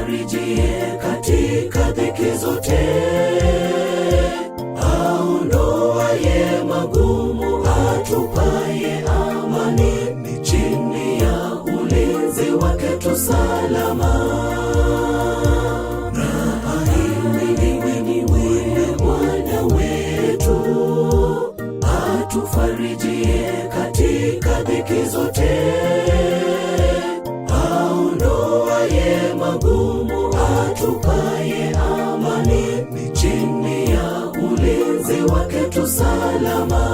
atufarijie katika dhiki zote, aondoaye magumu, atupaye amani, ni chini ya ulinzi wake tu salama. Na ahimidiwe ni wewe Bwana wetu, atufarijie katika dhiki zote, aondoaye magumu, atupaye amani, ni chini ya ulinzi wake tu salama.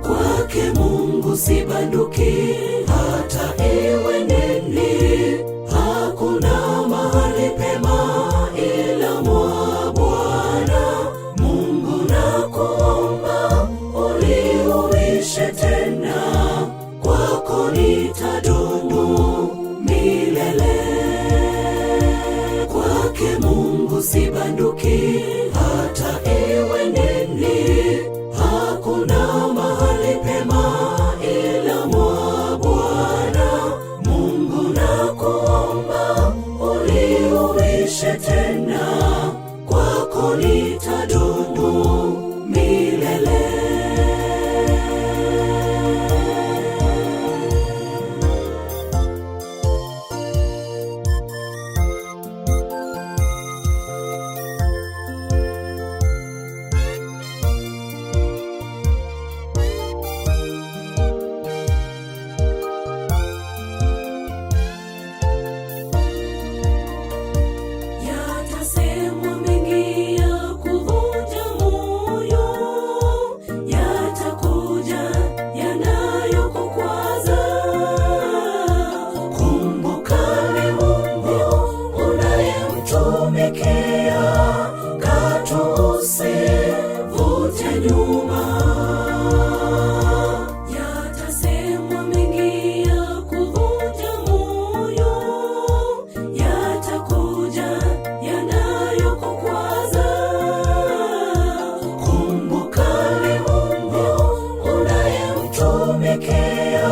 Kwake Mungu sibanduki, hata iwe nini, hakuna mahali pema ila mwa Bwana. Mungu nakuomba, unihuishe tena, kwako nitadumu milele. Kwake Mungu sibanduki, hata iwe nini, hakuna mahali pema ila mwa Bwana. Mungu nakuomba, unihuishe tena, kwako nitadumu milele. Yatasemwa mengi ya kuvunja moyo, yatakuja yanayokukwaza. Kumbuka ni Mungu unayemtumikia, katu usivute nyuma. Yatasemwa mengi ya kuvunja moyo, yatakuja yanayokukwaza. Kumbuka ni Mungu unayemtumikia,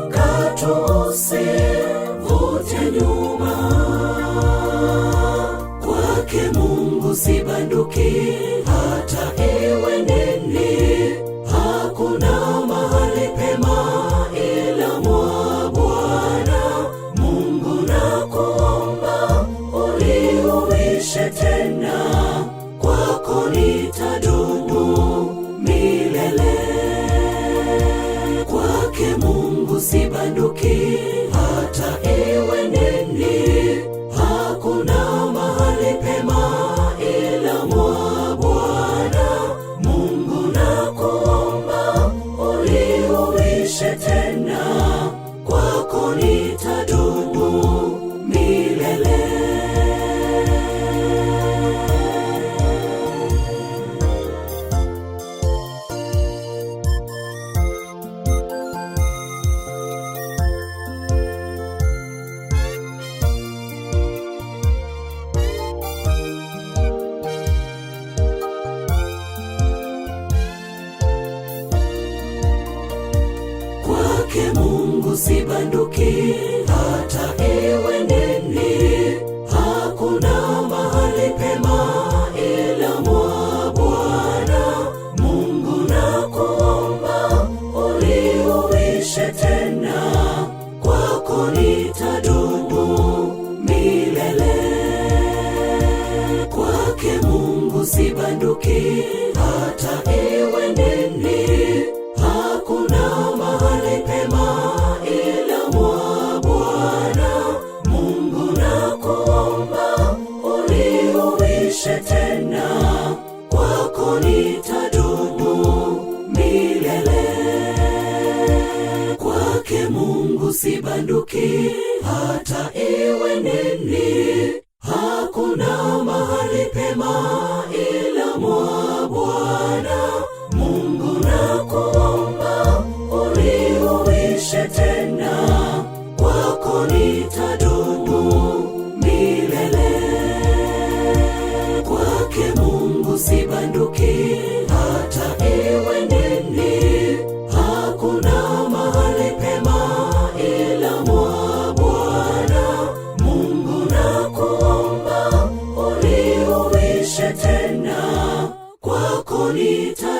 katu usivute nyuma. Kwake Mungu sibanduki, hata iwe nini, hakuna mahali pema ila mwa Bwana. Mungu nakuomba, unihuishe tena, kwako nitadumu milele. Kwake Mungu sibanduki, hata iwe nini, hakuna mahali pema ila mwa Bwana. Mungu nakuomba, unihuishe tena, kwako nitadumu milele. Kwake Mungu sibanduki, hata iwe nini, hakuna mahali pema ila mwa Bwana. Mungu nakuomba, unihuishe tena, kwako nitadumu milele. Kwake Mungu sibanduki, hata iwe nini, hakuna mahali pema ila mwa Bwana. Mungu nakuomba, unihuishe tena, kwako nitadumu milele. Kwake Mungu sibanduki, hata iwe nini, hakuna mahali pema ila mwa Bwana. Mungu nakuomba, unihuishe tena, kwako nitadumu milele. Kwake Mungu sibanduki, hata iwe nini, hakuna mahali pema ila mwa Bwana. Mungu tena, kwako nita